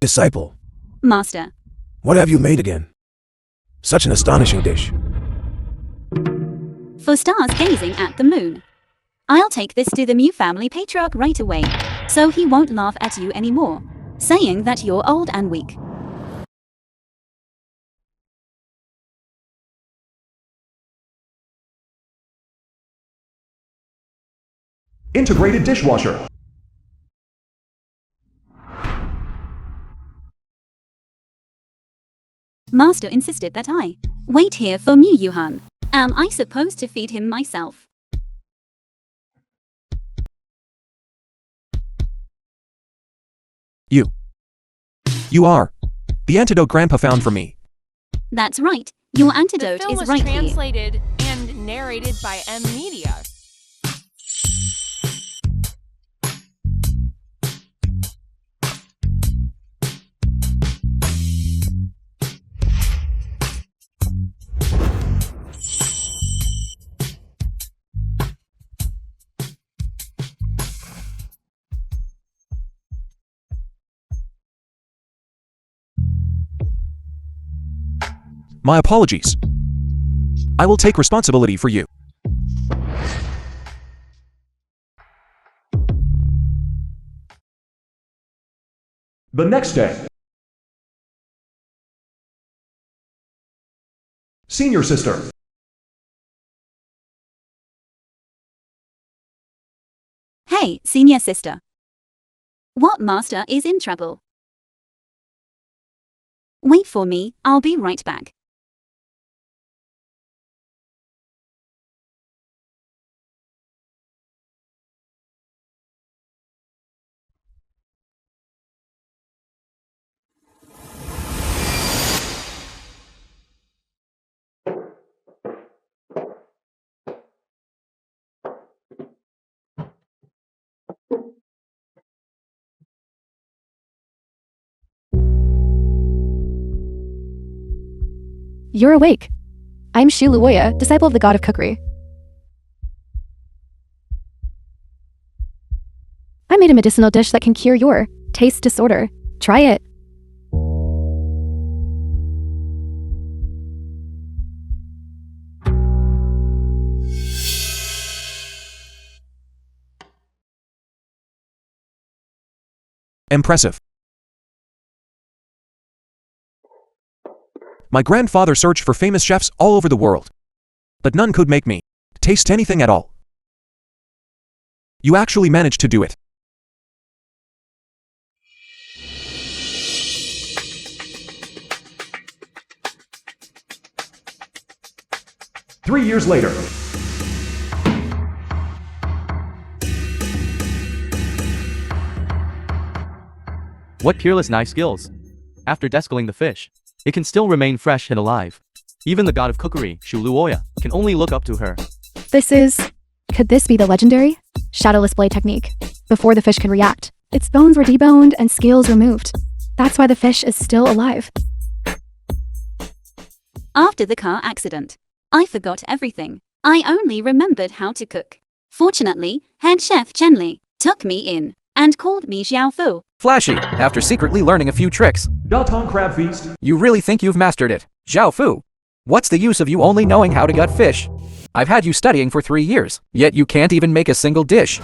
Disciple, Master. what have you made again? Such an astonishing dish. For stars gazing at the moon. I'll take this to the Mew family patriarch right away, so he won't laugh at you anymore, saying that you're old and weak. Integrated dishwasher. Master insisted that I wait here for Mew Yuhan. Am I supposed to feed him myself? You are the antidote Grandpa found for me. That's right. Your The antidote film is was right here. translated and narrated by M Media. My apologies. I will take responsibility for you. The next day. Senior sister. Hey, senior sister. What master is in trouble? Wait for me, I'll be right back. You're awake. I'm Shu Luoya, disciple of the god of cookery. I made a medicinal dish that can cure your taste disorder. Try it. Impressive. My grandfather searched for famous chefs all over the world, but none could make me taste anything at all. You actually managed to do it. Three years later. What peerless knife skills! After descaling the fish, it can still remain fresh and alive. Even the god of cookery, Shu Luoya, can only look up to her. Could this be the legendary shadowless blade technique? Before the fish could react, its bones were deboned and scales removed. That's why the fish is still alive. After the car accident, I forgot everything. I only remembered how to cook. Fortunately, head chef Chen Li took me in and called me Xiao Fu. Flashy, after secretly learning a few tricks. Dalton Crab Feast. You really think you've mastered it? Zhao Fu. What's the use of you only knowing how to gut fish? I've had you studying for 3 years, yet you can't even make a single dish.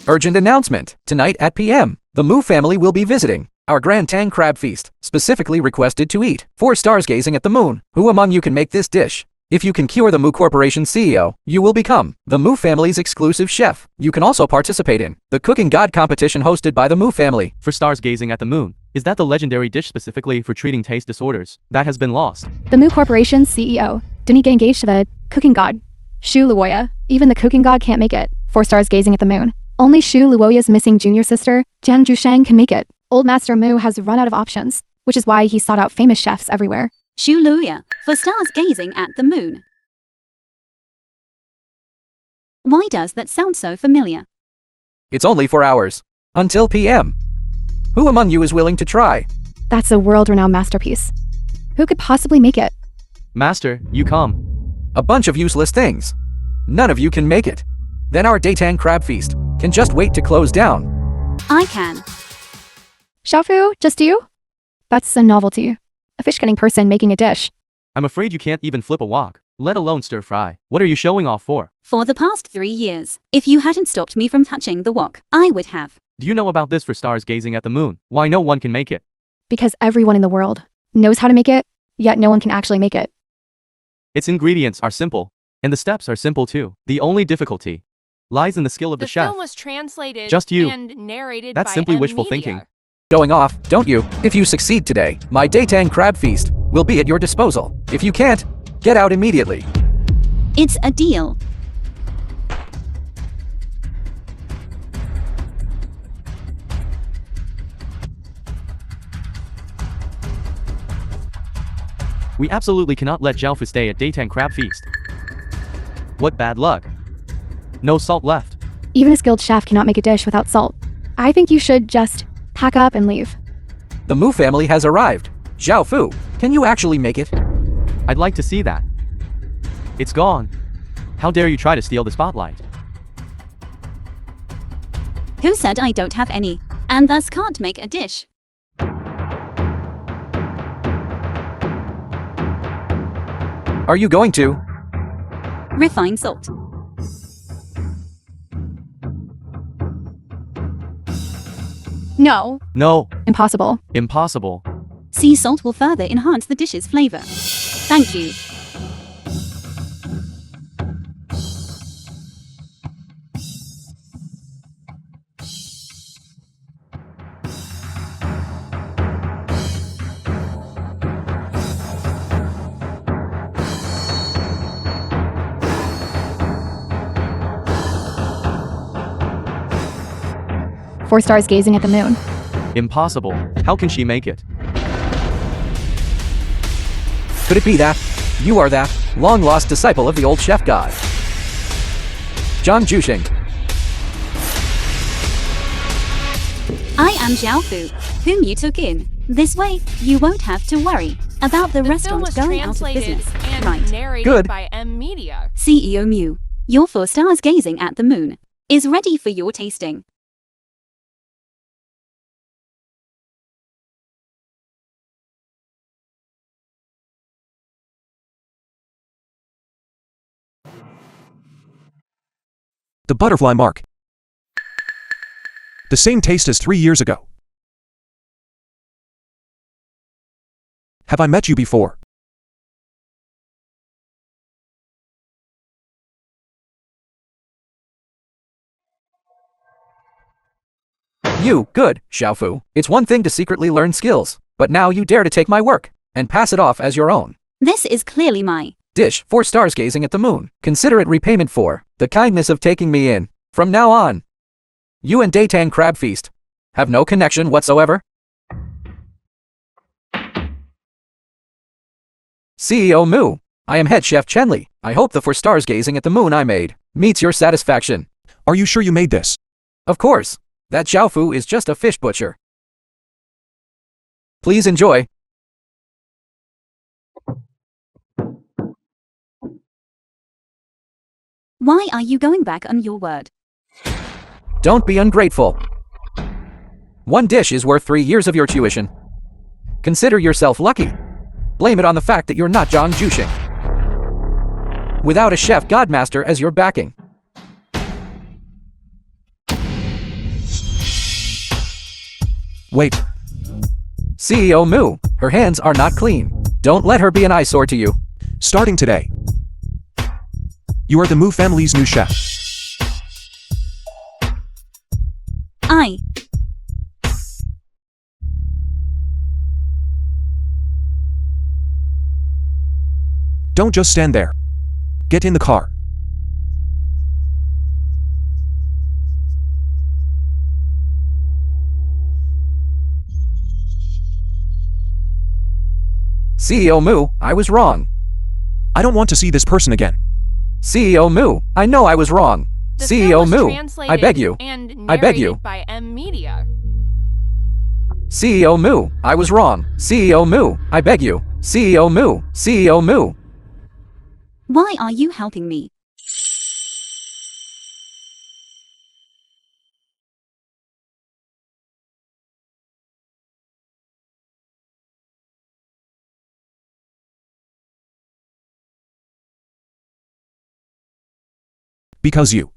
Urgent announcement. Tonight at PM, the Mu family will be visiting our Grand Tang Crab Feast, specifically requested to eat 4 stars gazing at the moon. Who among you can make this dish? If you can cure the Mu Corporation CEO, you will become the Mu family's exclusive chef. You can also participate in the cooking god competition hosted by the Mu family. For stars gazing at the moon, is that the legendary dish specifically for treating taste disorders that has been lost? The Mu Corporation's CEO didn't get engaged to the cooking god, Shu Luoya. Even the cooking god can't make it. 4 stars gazing at the moon. Only Shu Luoya's missing junior sister, Jiang Zhusheng, can make it. Old Master Mu has run out of options, which is why he sought out famous chefs everywhere. Shu Luoya, for stars gazing at the moon. Why does that sound so familiar? It's only 4 hours. Until PM. Who among you is willing to try? That's a world-renowned masterpiece. Who could possibly make it? Master, you come. A bunch of useless things. None of you can make it. Then our Daytang Crab Feast can just wait to close down. I can. Xiaofu, just you? That's a novelty. A fish-cutting person making a dish. I'm afraid you can't even flip a wok, let alone stir fry. What are you showing off for? For the past 3 years, if you hadn't stopped me from touching the wok, I would have. Do you know about this for stars gazing at the moon? Why no one can make it? Because everyone in the world knows how to make it, yet no one can actually make it. Its ingredients are simple, and the steps are simple too. The only difficulty lies in the skill of the The chef. film was translated Just you. and narrated That's by simply M wishful Media. thinking. Going off, don't you? If you succeed today, my Daytang crab feast will be at your disposal. If you can't, get out immediately. It's a deal. We absolutely cannot let Xiaofu stay at Daytang Crab Feast. What bad luck. No salt left. Even a skilled chef cannot make a dish without salt. I think you should just pack up and leave. The Mu family has arrived. Xiaofu, can you actually make it? I'd like to see that. It's gone. How dare you try to steal the spotlight? Who said I don't have any, and thus can't make a dish? Are you going to? Refined salt. No. No, Impossible. impossible. Sea salt will further enhance the dish's flavor. Thank you. Four stars gazing at the moon. Impossible. How can she make it? Could it be that? You are that long-lost disciple of the old chef god. Zhang Juxing. I am Xiaofu, whom you took in. This way, you won't have to worry about the The film restaurant was going out of translated business. and Right. narrated Good. by M Media. CEO Mew, your 4 stars gazing at the moon is ready for your tasting. The butterfly mark. The same taste as 3 years ago. Have I met you before? You, good, Xiaofu. It's one thing to secretly learn skills, but now you dare to take my work and pass it off as your own. This is clearly my Dish, 4 stars gazing at the moon. Consider it repayment for the kindness of taking me in. From now on, you and Daytang Crab Feast have no connection whatsoever. CEO Mu, I am head chef Chenli. I hope the 4 stars gazing at the moon I made meets your satisfaction. Are you sure you made this? Of course, that Xiaofu is just a fish butcher. Please enjoy. Why are you going back on your word? Don't be ungrateful. One dish is worth 3 years of your tuition. Consider yourself lucky. Blame it on the fact that you're not Zhang Juxing. Without a chef godmaster as your backing. Wait, CEO Mu, her hands are not clean. Don't let her be an eyesore to you. starting today, you are the Mu family's new chef. I Don't just stand there. Get in the car. CEO Mu, I was wrong. I don't want to see this person again. CEO Mu, I know I was wrong. The film CEO was Mu, I translated beg you. and I beg you. narrated by M Media. CEO Mu, I was wrong. CEO Mu, I beg you. CEO Mu, CEO Mu. Why are you helping me? Because you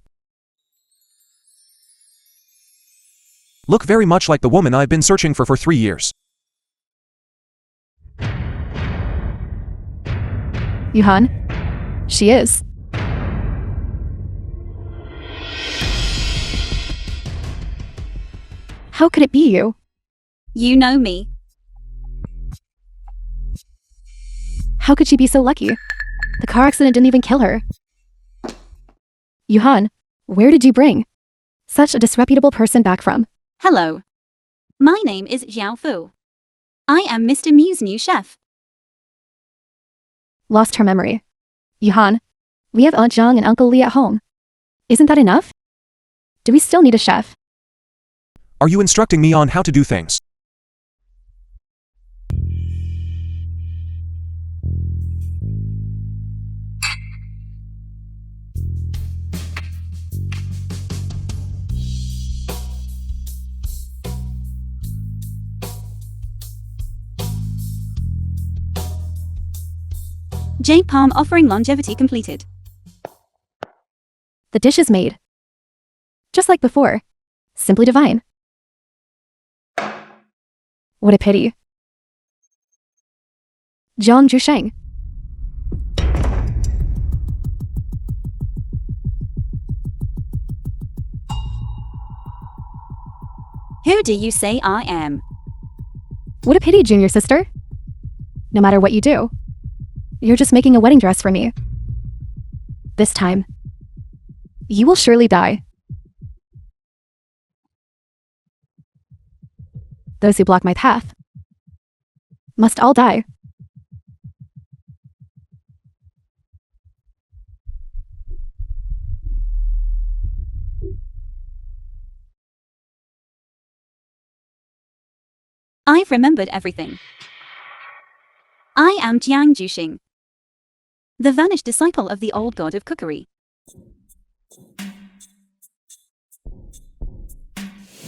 look very much like the woman I've been searching for 3 years. Yuhan? She is. How could it be you? You know me. How could she be so lucky? The car accident didn't even kill her. Yuhan, where did you bring such a disreputable person back from? Hello. My name is Xiao Fu. I am Mr. Mu's new chef. Lost her memory. Yuhan, we have Aunt Zhang and Uncle Li at home. Isn't that enough? Do we still need a chef? Are you instructing me on how to do things? J Palm offering longevity completed. The dish is made. Just like before. Simply divine. What a pity. Zhang Zhusheng. Who do you say I am? What a pity, junior sister. No matter what you do, you're just making a wedding dress for me. This time, you will surely die. Those who block my path must all die. I've remembered everything. I am Jiang Juxing, the vanished disciple of the old god of cookery.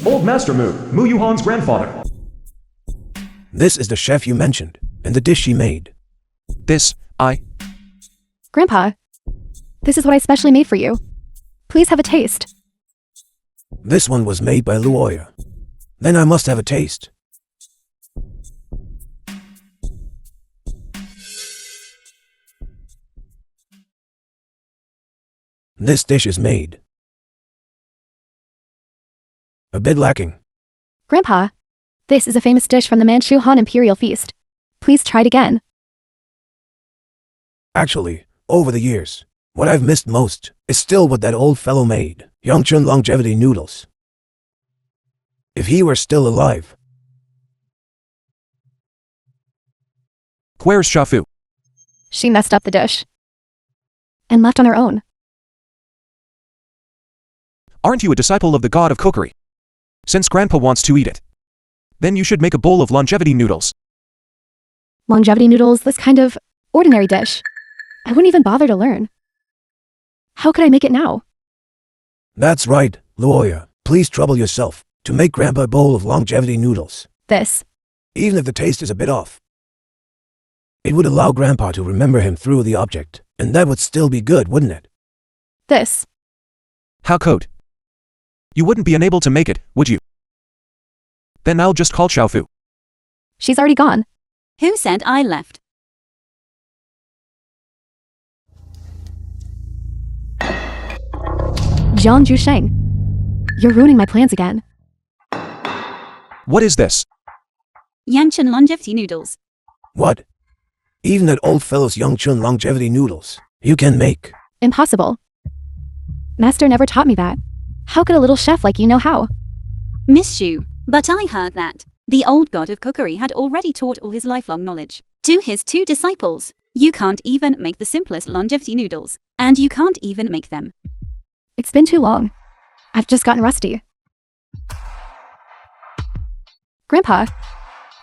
Old Master Mu Yuhan's grandfather. This is the chef you mentioned, and the dish she made. This, Grandpa, this is what I specially made for you. Please have a taste. This one was made by Luoya. Then I must have a taste. This dish is made. A bit lacking. Grandpa, this is a famous dish from the Manchu Han Imperial Feast. Please try it again. Actually, over the years, what I've missed most is still what that old fellow made, Yongchun longevity noodles. If he were still alive. where's Shafu? She messed up the dish. And left on her own. Aren't you a disciple of the god of cookery? Since Grandpa wants to eat it, then you should make a bowl of longevity noodles. Longevity noodles, this kind of ordinary dish. I wouldn't even bother to learn. How could I make it now? That's right, Luoya. Please trouble yourself to make Grandpa a bowl of longevity noodles. This. Even if the taste is a bit off. It would allow Grandpa to remember him through the object, and that would still be good, wouldn't it? This. How could? You wouldn't be unable to make it, would you? Then I'll just call Xiaofu. She's already gone. Who said I left? Jiang Zhusheng. You're ruining my plans again. What is this? Yanchen longevity noodles. What? Even that old fellow's Yongchun longevity noodles you can make. Impossible. Master never taught me that. How could a little chef like you know how? Miss Shu, but I heard that the old god of cookery had already taught all his lifelong knowledge to his 2 disciples. You can't even make the simplest longevity noodles, and you can't even make them. It's been too long. I've just gotten rusty. Grandpa,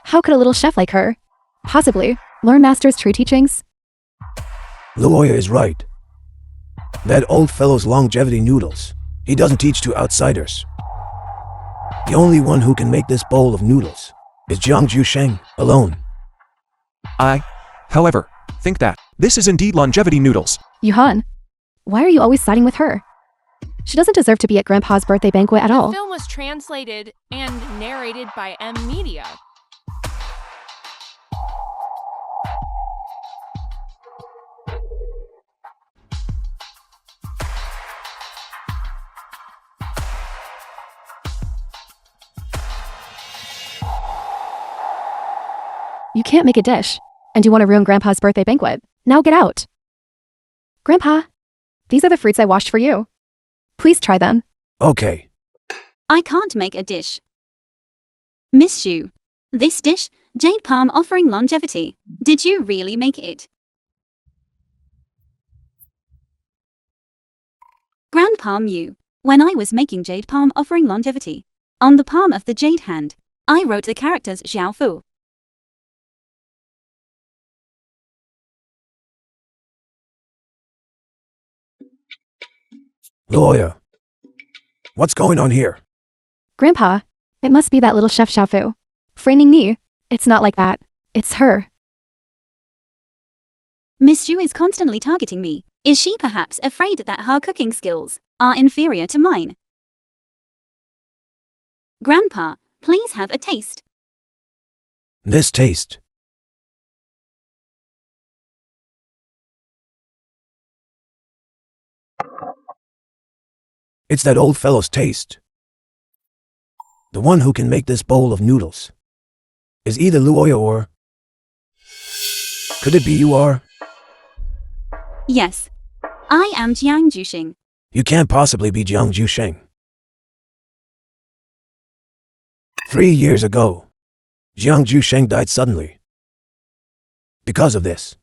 how could a little chef like her possibly learn Master's true teachings? Luoya is right. That old fellow's longevity noodles, he doesn't teach to outsiders. The only one who can make this bowl of noodles is Jiang Zhusheng alone. I, however, think that this is indeed longevity noodles. Yuhan, why are you always siding with her? She doesn't deserve to be at Grandpa's birthday banquet at The all. film was translated and narrated by M Media. You can't make a dish. And you want to ruin Grandpa's birthday banquet. Now get out. Grandpa, these are the fruits I washed for you. Please try them. Okay. I can't make a dish. Miss Shu. This dish, jade palm offering longevity. Did you really make it? Grandpa Mew. When I was making jade palm offering longevity, on the palm of the jade hand, I wrote the characters Xiao Fu. Lawyer. What's going on here? Grandpa, it must be that little chef Xiaofu. Framing me. It's not like that. It's her. Miss Shu is constantly targeting me. Is she perhaps afraid that her cooking skills are inferior to mine? Grandpa, please have a taste. This taste. It's that old fellow's taste. The one who can make this bowl of noodles is either Luoya or... Could it be you are? Yes. I am Jiang Juxing. You can't possibly be Jiang Jusheng. 3 years ago, Jiang Jusheng died suddenly. Because of this,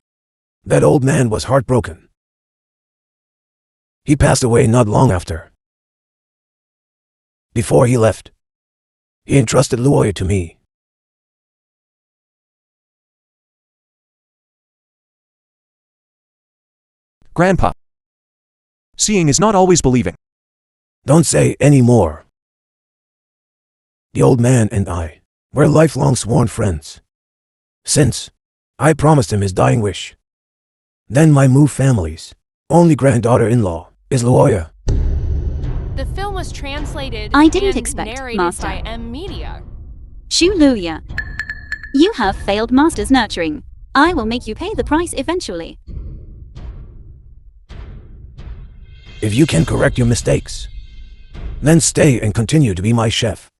that old man was heartbroken. He passed away not long after. Before he left, he entrusted Luoya to me. Grandpa. Seeing is not always believing. Don't say any more. The old man and I were lifelong sworn friends. Since I promised him his dying wish. Then my Mu family's only granddaughter-in-law is Luoya. The film was translated I didn't and expect, narrated Master. by M Media. Shu Luya. You have failed Master's nurturing. I will make you pay the price eventually. If you can correct your mistakes, then stay and continue to be my chef.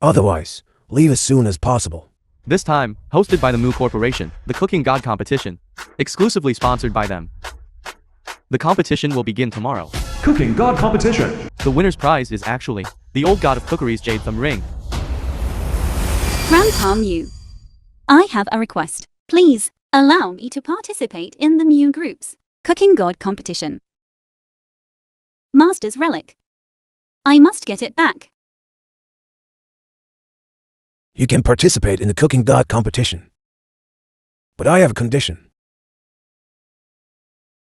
Otherwise, leave as soon as possible. This time, hosted by the Mu Corporation, the Cooking God Competition, exclusively sponsored by them. The competition will begin tomorrow. Cooking God Competition. The winner's prize is actually the old god of cookery's jade thumb ring. Grandpa Mew. I have a request. Please, allow me to participate in the Mew Group's Cooking God competition. Master's relic. I must get it back. You can participate in the Cooking God competition. But I have a condition.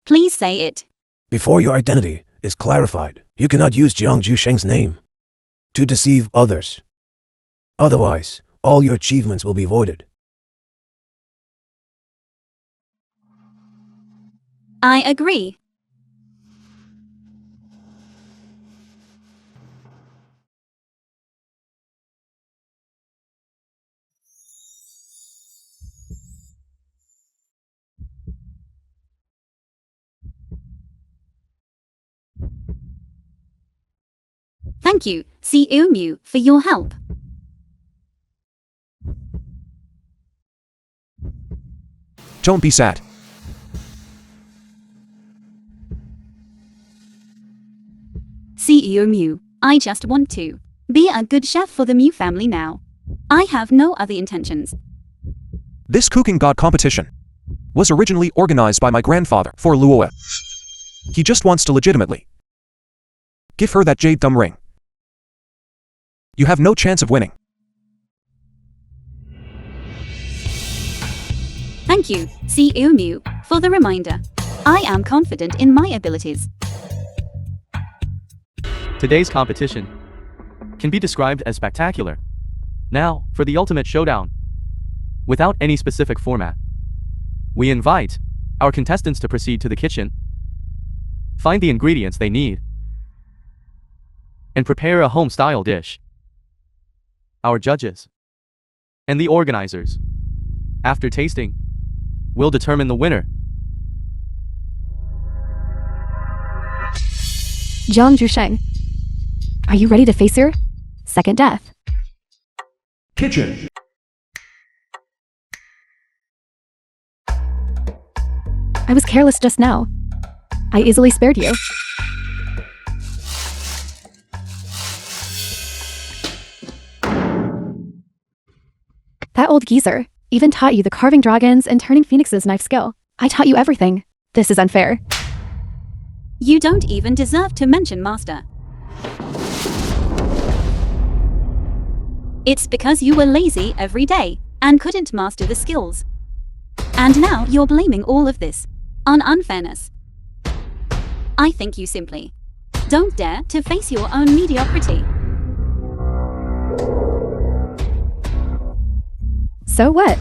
Please say it. Before your identity is clarified, you cannot use Jiang Jusheng's name to deceive others. Otherwise, all your achievements will be voided. I agree. Thank you, CEO Mew, for your help. Don't be sad. CEO Mew, I just want to be a good chef for the Mew family now. I have no other intentions. This Cooking God competition was originally organized by my grandfather for Luoya. He just wants to legitimately give her that jade thumb ring. You have no chance of winning. Thank you, CEO Mew, for the reminder. I am confident in my abilities. Today's competition can be described as spectacular. Now, for the ultimate showdown. Without any specific format, we invite our contestants to proceed to the kitchen, find the ingredients they need, and prepare a home-style dish. Our judges and the organizers, after tasting, will determine the winner. Jiang Zhusheng, are you ready to face your second death? Kitchen. I was careless just now. I easily spared you. That old geezer even taught you the carving dragons and turning phoenixes knife skill. I taught you everything. This is unfair. You don't even deserve to mention master. It's because you were lazy every day and couldn't master the skills. And now you're blaming all of this on unfairness. I think you simply don't dare to face your own mediocrity. So what?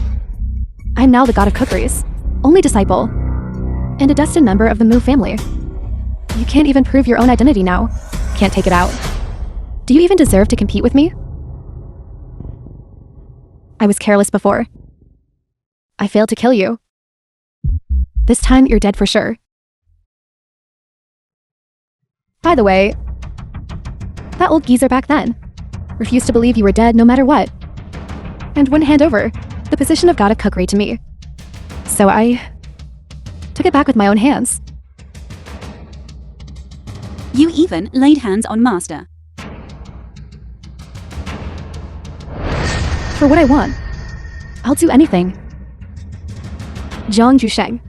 I'm now the god of cookeries, only disciple, and a destined member of the Mu family. You can't even prove your own identity now. Can't take it out. Do you even deserve to compete with me? I was careless before. I failed to kill you. This time you're dead for sure. By the way, that old geezer back then refused to believe you were dead no matter what, and wouldn't hand over the position of god of cookery to me. So I took it back with my own hands. You even laid hands on master. For what I want, I'll do anything. Jiang Zhusheng,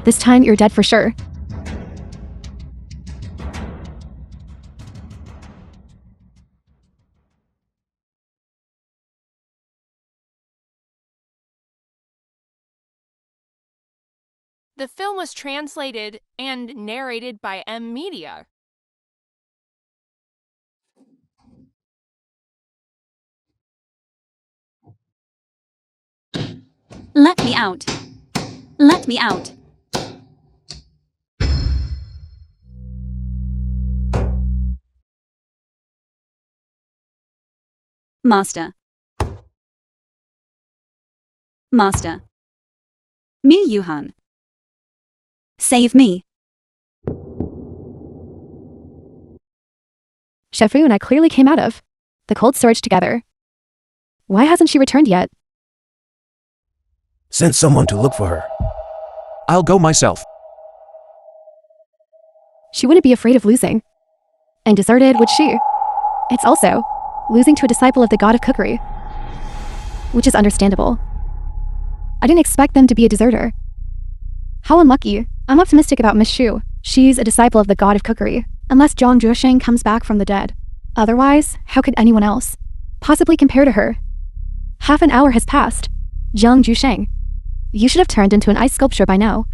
this time you're dead for sure. The film was translated and narrated by Media. Let me out. Let me out. Master. Master. Mu Yuhan. Save me. Shefu and I clearly came out of the cold storage together. Why hasn't she returned yet? Send someone to look for her. I'll go myself. She wouldn't be afraid of losing. And deserted, would she? It's also losing to a disciple of the god of cookery, which is understandable. I didn't expect them to be a deserter. How unlucky. I'm optimistic about Miss Shu. She's a disciple of the god of cookery, unless Jiang Zhusheng comes back from the dead. Otherwise, how could anyone else possibly compare to her? Half an hour has passed. Jiang Zhusheng, you should have turned into an ice sculpture by now.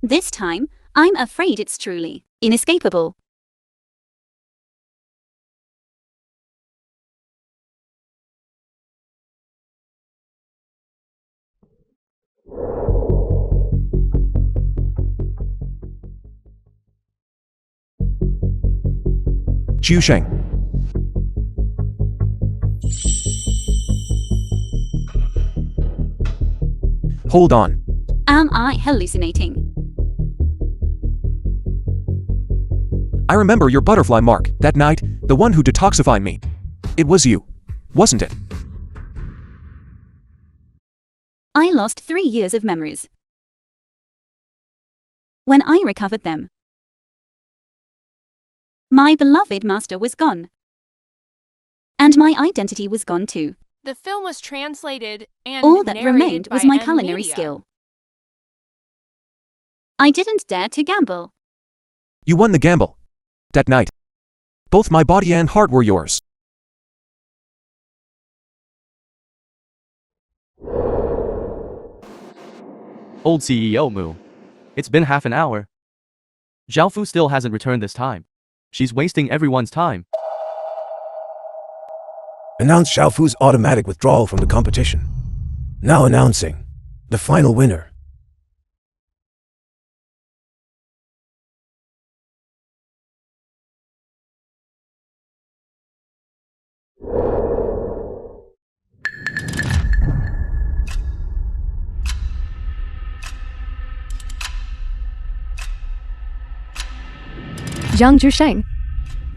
This time, I'm afraid it's truly inescapable. Zhusheng. Hold on. Am I hallucinating? I remember your butterfly mark, that night, the one who detoxified me. It was you, wasn't it? I lost 3 years of memories. When I recovered them, my beloved master was gone. And my identity was gone too. The film was translated and All that narrated remained was by my culinary Media. skill. I didn't dare to gamble. You won the gamble. That night. Both my body and heart were yours. Old CEO Mu. It's been half an hour. Zhao Fu still hasn't returned this time. She's wasting everyone's time. Announce Xiao Fu's automatic withdrawal from the competition. Now announcing the final winner. Zhang Zhusheng.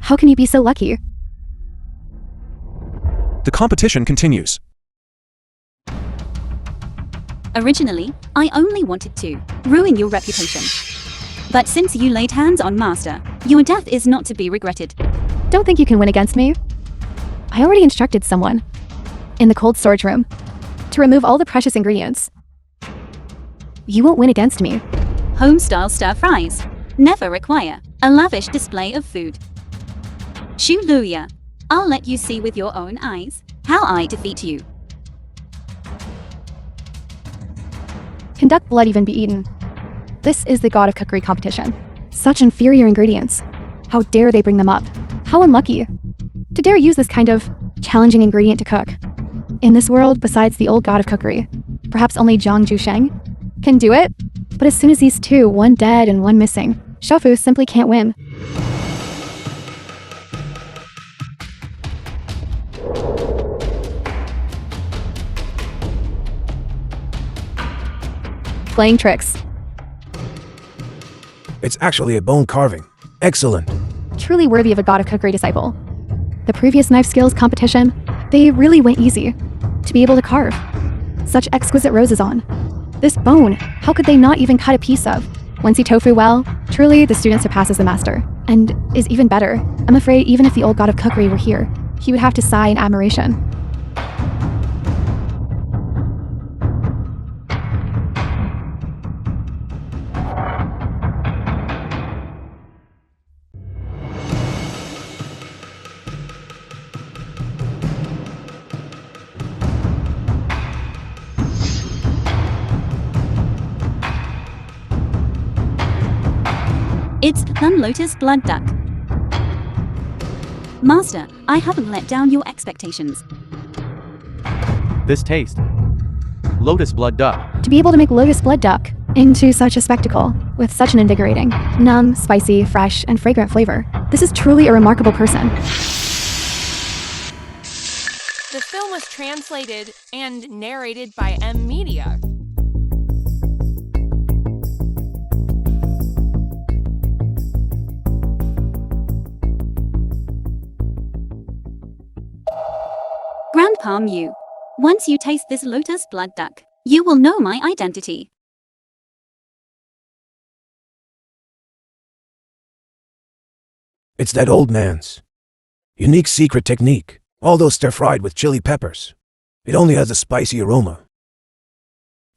How can you be so lucky? The competition continues. Originally, I only wanted to ruin your reputation. But since you laid hands on Master, your death is not to be regretted. Don't think you can win against me. I already instructed someone in the cold storage room to remove all the precious ingredients. You won't win against me. Home-style stir-fries never require a lavish display of food. Shu Luya, I'll let you see with your own eyes how I defeat you. Can duck blood even be eaten? This is the god of cookery competition. Such inferior ingredients. How dare they bring them up? How unlucky. To dare use this kind of challenging ingredient to cook. In this world, besides the old god of cookery, perhaps only Zhang Zhusheng can do it? But as soon as these two, one dead and one missing, Shofu simply can't win. Playing tricks. It's actually a bone carving. Excellent. Truly worthy of a god of cookery disciple. The previous knife skills competition, they really went easy to be able to carve such exquisite roses on. This bone, how could they not even cut a piece of? Wensi tofu well, truly the student surpasses the master, and is even better. I'm afraid even if the old god of cookery were here, he would have to sigh in admiration. It's the Lotus Blood Duck. Master, I haven't let down your expectations. This taste. Lotus blood duck. To be able to make lotus blood duck into such a spectacle, with such an invigorating, numb, spicy, fresh, and fragrant flavor, this is truly a remarkable person. The film was translated and narrated by M Media. Grandpa Mew, once you taste this lotus blood duck, you will know my identity. It's that old man's unique secret technique. Although stir-fried with chili peppers, it only has a spicy aroma,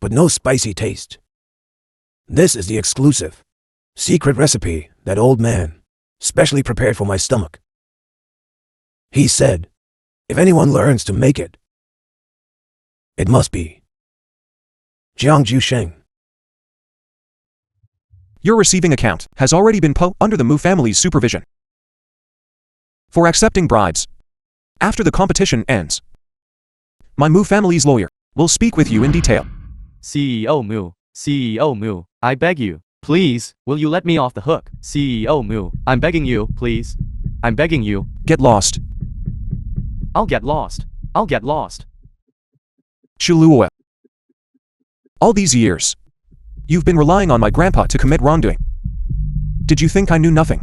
but no spicy taste. This is the exclusive, secret recipe that old man specially prepared for my stomach. He said, if anyone learns to make it, it must be Zhang Zhusheng. Your receiving account has already been under the Mu family's supervision. For accepting bribes, after the competition ends, my Mu family's lawyer will speak with you in detail. CEO Mu, I beg you, please, will you let me off the hook? CEO Mu, I'm begging you, please. I'm begging you. Get lost. I'll get lost. I'll get lost. Shuluoa. All these years, you've been relying on my grandpa to commit wrongdoing. Did you think I knew nothing?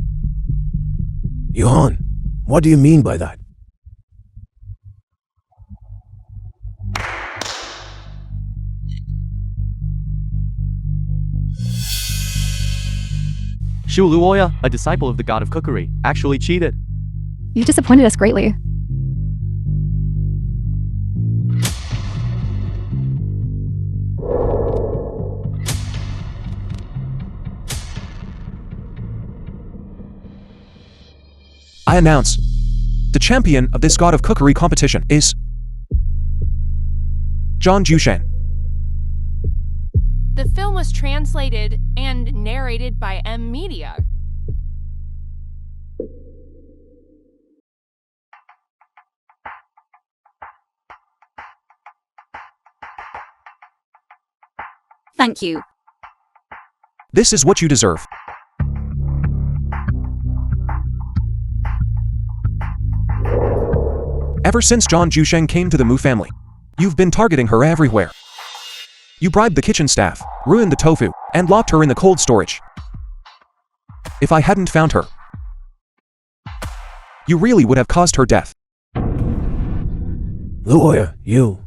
Johan, what do you mean by that? Shu Luoya, a disciple of the god of cookery, actually cheated. You've disappointed us greatly. I announce, the champion of this god of cookery competition is Zhang Zhusheng. The film was translated and narrated by M Media. Thank you. This is what you deserve. Ever since John Jusheng came to the Mu family, you've been targeting her everywhere. You bribed the kitchen staff, ruined the tofu, and locked her in the cold storage. If I hadn't found her, you really would have caused her death. Luoya, you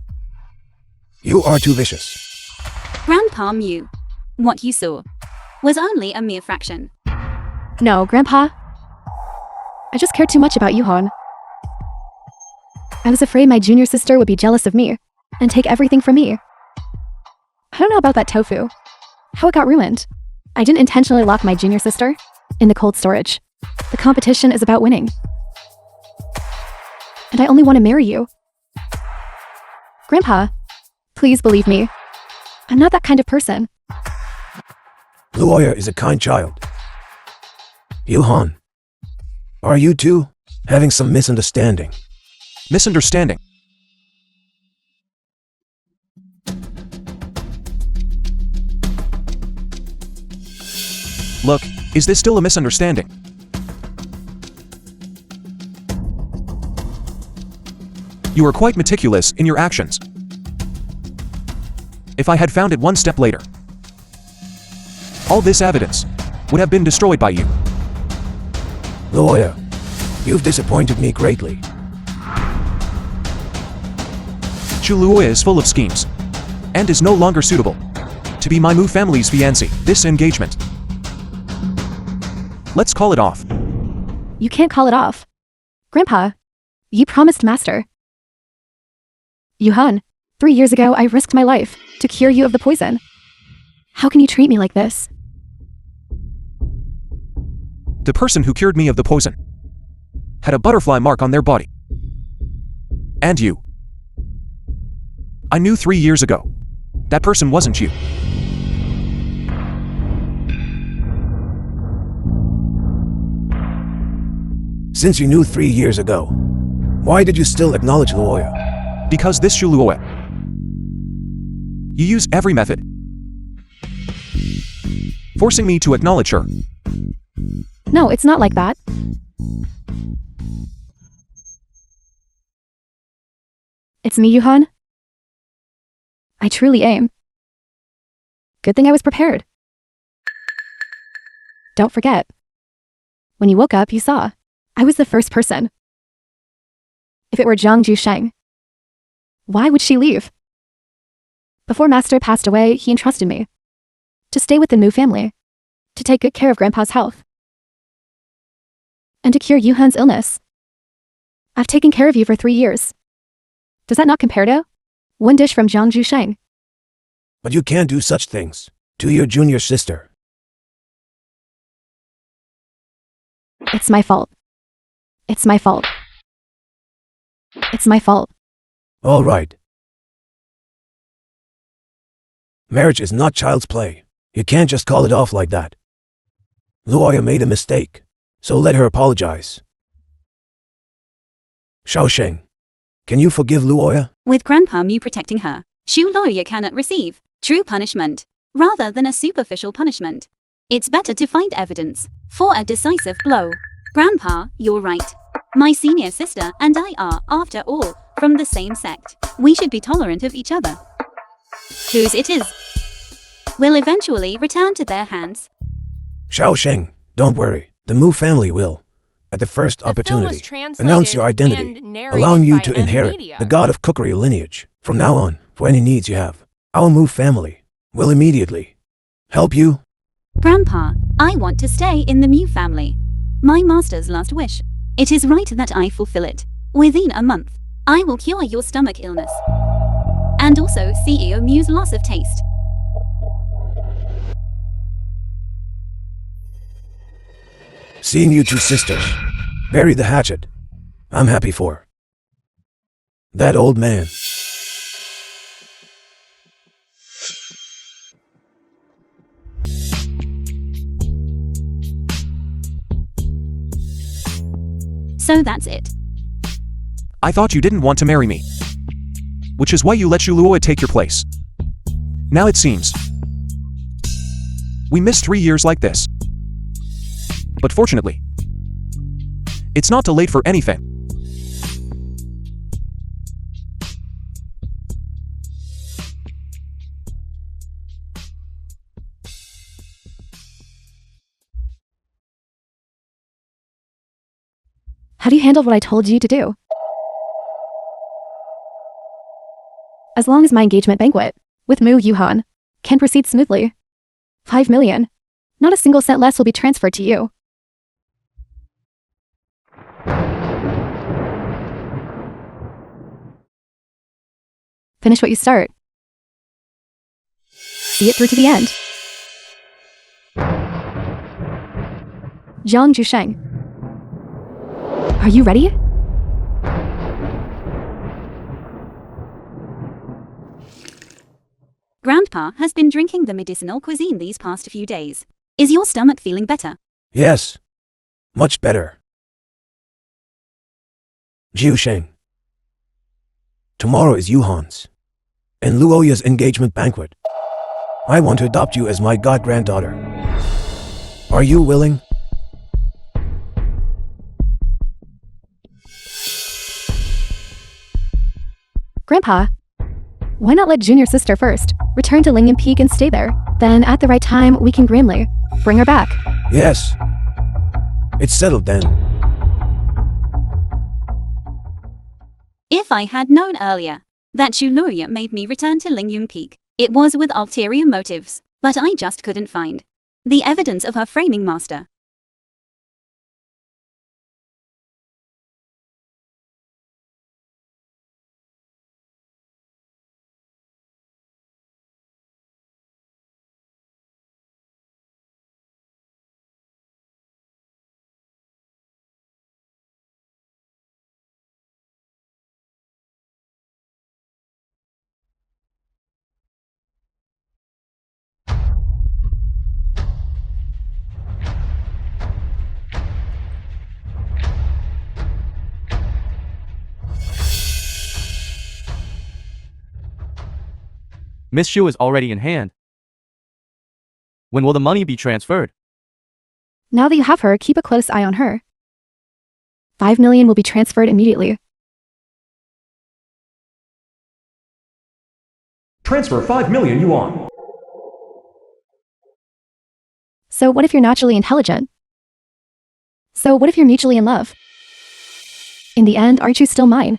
are too vicious. Grandpa Mew, what you saw was only a mere fraction. No, Grandpa. I just cared too much about Yuhan. I was afraid my junior sister would be jealous of me and take everything from me. I don't know about that tofu. How it got ruined. I didn't intentionally lock my junior sister in the cold storage. The competition is about winning. And I only want to marry you. Grandpa, please believe me. I'm not that kind of person. Luoya is a kind child. Yuhan, are you two having some misunderstanding? Misunderstanding. Look, is this still a misunderstanding? You are quite meticulous in your actions. If I had found it one step later, all this evidence would have been destroyed by you. Luoya, you've disappointed me greatly. Xu Luoya is full of schemes, and is no longer suitable to be my Mu family's fiancé. This engagement, let's call it off. You can't call it off. Grandpa, you promised Master. Yuhan, 3 years ago I risked my life to cure you of the poison. How can you treat me like this? The person who cured me of the poison had a butterfly mark on their body. And you. I knew 3 years ago that person wasn't you. Since you knew 3 years ago, why did you still acknowledge Luoya? Because this Xu Luoya, you use every method, forcing me to acknowledge her. No, it's not like that. It's me, Yuhan. I truly aim. Good thing I was prepared. Don't forget. When you woke up, you saw. I was the first person. If it were Zhang Jusheng, why would she leave? Before Master passed away, he entrusted me to stay with the Mu family, to take good care of Grandpa's health, and to cure Yuhan's illness. I've taken care of you for 3 years. Does that not compare to one dish from Zhang Jusheng? But you can't do such things to your junior sister. It's my fault. It's my fault. It's my fault. All right. Marriage is not child's play. You can't just call it off like that. Luoya made a mistake, so let her apologize. Shaosheng, can you forgive Luoya? With Grandpa Mew protecting her, Xu Luoya cannot receive true punishment, rather than a superficial punishment. It's better to find evidence for a decisive blow. Grandpa, you're right. My senior sister and I are, after all, from the same sect. We should be tolerant of each other. Whose it is will eventually return to their hands. Shaosheng, don't worry. The Mu family will, at the first The film was opportunity, translated announce your identity, and narrated allowing you by to M inherit Media. the god of cookery lineage. From now on, for any needs you have, our Mu family will immediately help you. Grandpa, I want to stay in the Mew family. My master's last wish. It is right that I fulfill it. Within a month, I will cure your stomach illness. And also CEO Mew's loss of taste. Seeing you two sisters bury the hatchet, I'm happy for that old man. So that's it. I thought you didn't want to marry me, which is why you let Xu Luoya take your place. Now it seems We missed 3 years like this. But fortunately, it's not too late for anything. Have you handled what I told you to do? As long as my engagement banquet with Moo Yuhan can proceed smoothly, 5 million, not a single cent less will be transferred to you. Finish what you start. See it through to the end. Jiang Zhusheng. Are you ready? Grandpa has been drinking the medicinal cuisine these past few days. Is your stomach feeling better? Yes. Much better. Jiu Sheng. Tomorrow is Yuhan's and Luoya's engagement banquet. I want to adopt you as my god-granddaughter. Are you willing? Grandpa, why not let junior sister first return to Lingyun Peak and stay there? Then at the right time, we can grandly bring her back. Yes. It's settled then. If I had known earlier that Shuluya made me return to Lingyun Peak, it was with ulterior motives, but I just couldn't find the evidence of her framing master. Miss Shu is already in hand. When will the money be transferred? Now that you have her, keep a close eye on her. 5 million will be transferred immediately. Transfer 5 million yuan. So what if you're naturally intelligent? So what if you're mutually in love? In the end, aren't you still mine?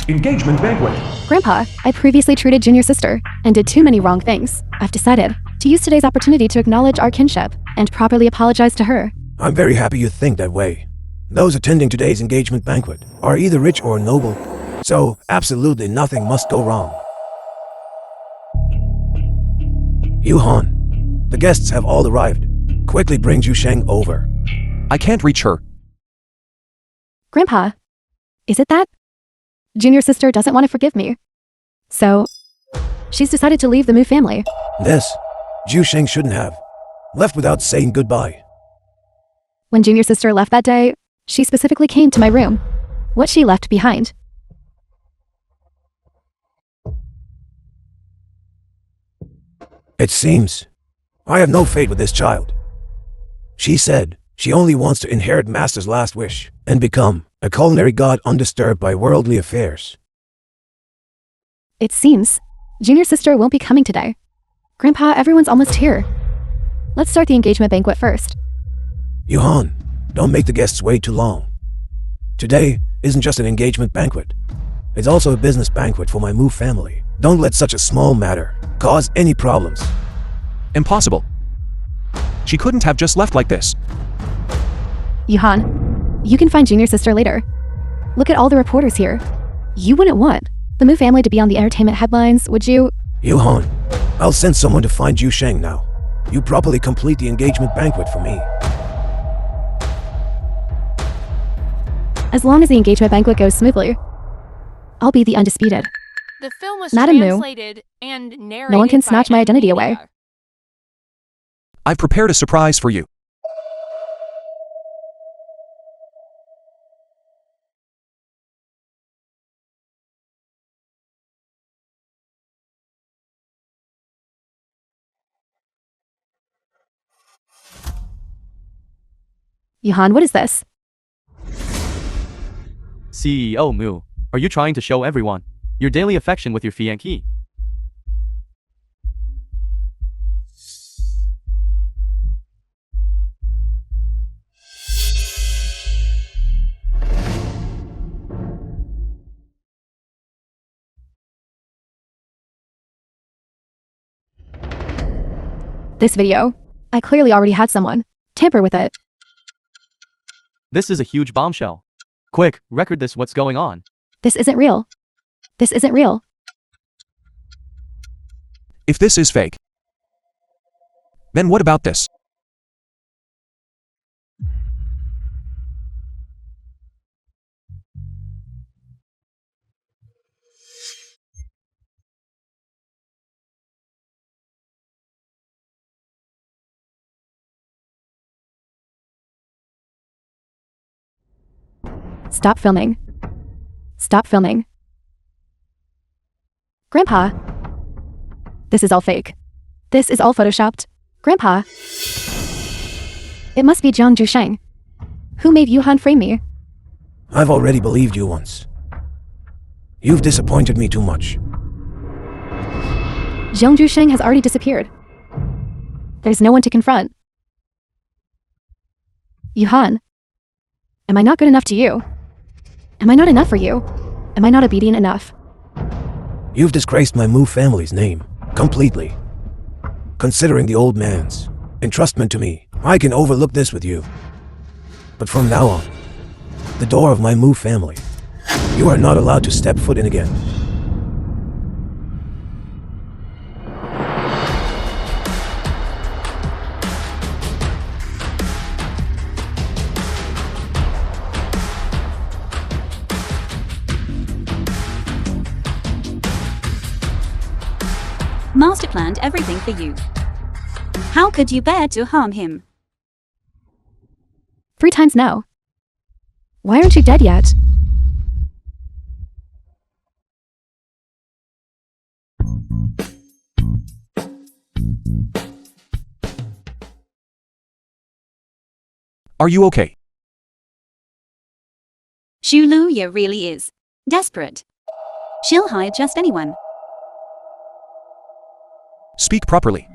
Engagement banquet. Grandpa, I previously treated junior sister and did too many wrong things. I've decided to use today's opportunity to acknowledge our kinship and properly apologize to her. I'm very happy you think that way. Those attending today's engagement banquet are either rich or noble, so absolutely nothing must go wrong. Yuhan, the guests have all arrived. Quickly bring Zhu Sheng over. I can't reach her. Grandpa, is it that? Junior sister doesn't want to forgive me. So, she's decided to leave the Mu family. This, Zhu Sheng shouldn't have. Left without saying goodbye. When junior sister left that day, she specifically came to my room. What she left behind. It seems I have no fate with this child. She said she only wants to inherit Master's last wish and become a culinary god undisturbed by worldly affairs. It seems junior sister won't be coming today. Grandpa, everyone's almost here. Let's start the engagement banquet first. Yuhan, don't make the guests wait too long. Today isn't just an engagement banquet. It's also a business banquet for my Mu family. Don't let such a small matter cause any problems. Impossible. She couldn't have just left like this. Yuhan, you can find junior sister later. Look at all the reporters here. You wouldn't want the Mu family to be on the entertainment headlines, would you? Yuhan, I'll send someone to find Zhu Sheng now. You properly complete the engagement banquet for me. As long as the engagement banquet goes smoothly, I'll be the undisputed. The film was Madam Mu, translated and narrated no one can by snatch my identity away. Billionaire. I've prepared a surprise for you. Yuhan, what is this? CEO Mu, are you trying to show everyone your daily affection with your fiancé? This video. I clearly already had someone tamper with it. This is a huge bombshell. Quick, record this. What's going on? This isn't real. This isn't real. If this is fake, then what about this? Stop filming. Stop filming. Grandpa. This is all fake. This is all photoshopped. Grandpa. It must be Jiang Zhusheng. Who made Yuhan frame me? I've already believed you once. You've disappointed me too much. Jiang Zhusheng has already disappeared. There's no one to confront. Yuhan. Am I not good enough to you? Am I not enough for you? Am I not obedient enough? You've disgraced my Mu family's name completely. Considering the old man's entrustment to me, I can overlook this with you. But from now on, the door of my Mu family, you are not allowed to step foot in again. Master planned everything for you. How could you bear to harm him? 3 times no. Why aren't you dead yet? Are you okay? Xu Luya really is desperate. She'll hire just anyone. Speak properly.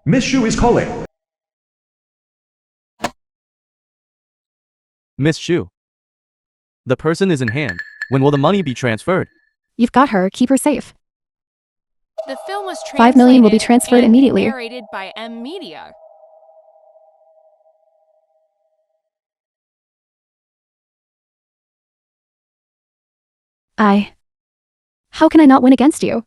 Miss Shu is calling. Miss Shu. The person is in hand. When will the money be transferred? You've got her. Keep her safe. The film was 5 million will be translated transferred and immediately. narrated by M Media. How can I not win against you?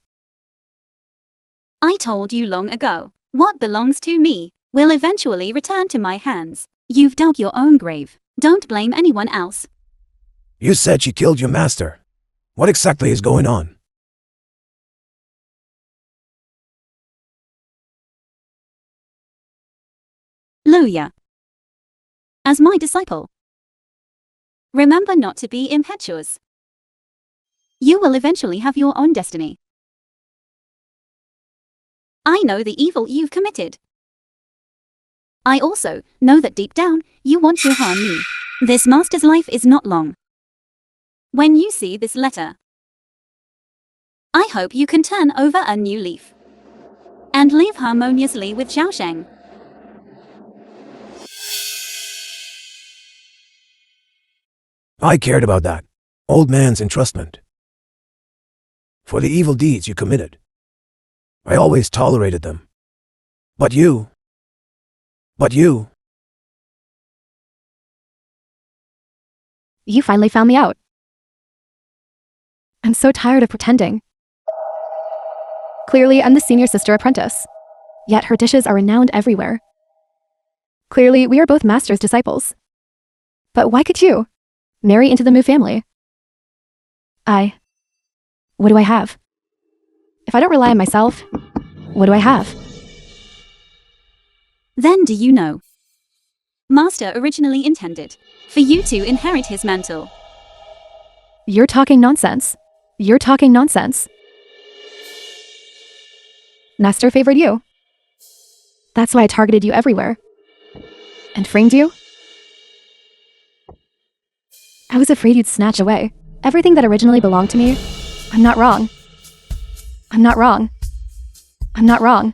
I told you long ago, what belongs to me will eventually return to my hands. You've dug your own grave. Don't blame anyone else. You said she killed your master. What exactly is going on? Luya. As my disciple, remember not to be impetuous. You will eventually have your own destiny. I know the evil you've committed. I also know that deep down, you want to harm me. This master's life is not long. When you see this letter, I hope you can turn over a new leaf and live harmoniously with Xiaosheng. I cared about that old man's entrustment. For the evil deeds you committed, I always tolerated them. But you... You finally found me out. I'm so tired of pretending. Clearly, I'm the senior sister apprentice. Yet her dishes are renowned everywhere. Clearly, we are both master's disciples. But why could you marry into the Mu family? What do I have? If I don't rely on myself, what do I have? Then do you know? Master originally intended for you to inherit his mantle. You're talking nonsense. You're talking nonsense. Master favored you. That's why I targeted you everywhere. And framed you? I was afraid you'd snatch away everything that originally belonged to me. I'm not wrong. I'm not wrong. I'm not wrong.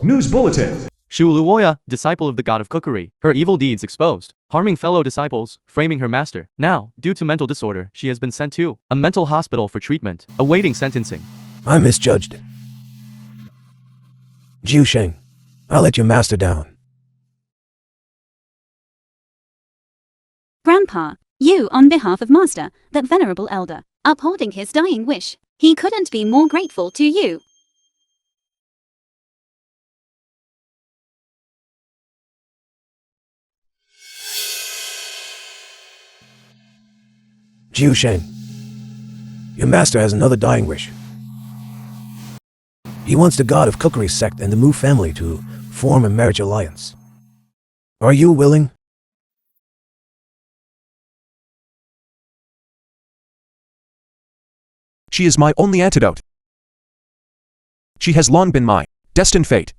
News Bulletin. Shu Luoya, disciple of the god of cookery, her evil deeds exposed, harming fellow disciples, framing her master. Now, due to mental disorder, she has been sent to a mental hospital for treatment, awaiting sentencing. I misjudged it. Jiu Sheng, I'll let your master down. Grandpa, you on behalf of Master, that venerable elder, upholding his dying wish. He couldn't be more grateful to you. Jiu Sheng, your master has another dying wish. He wants the god of cookery sect and the Mu family to form a marriage alliance. Are you willing? She is my only antidote. She has long been my destined fate.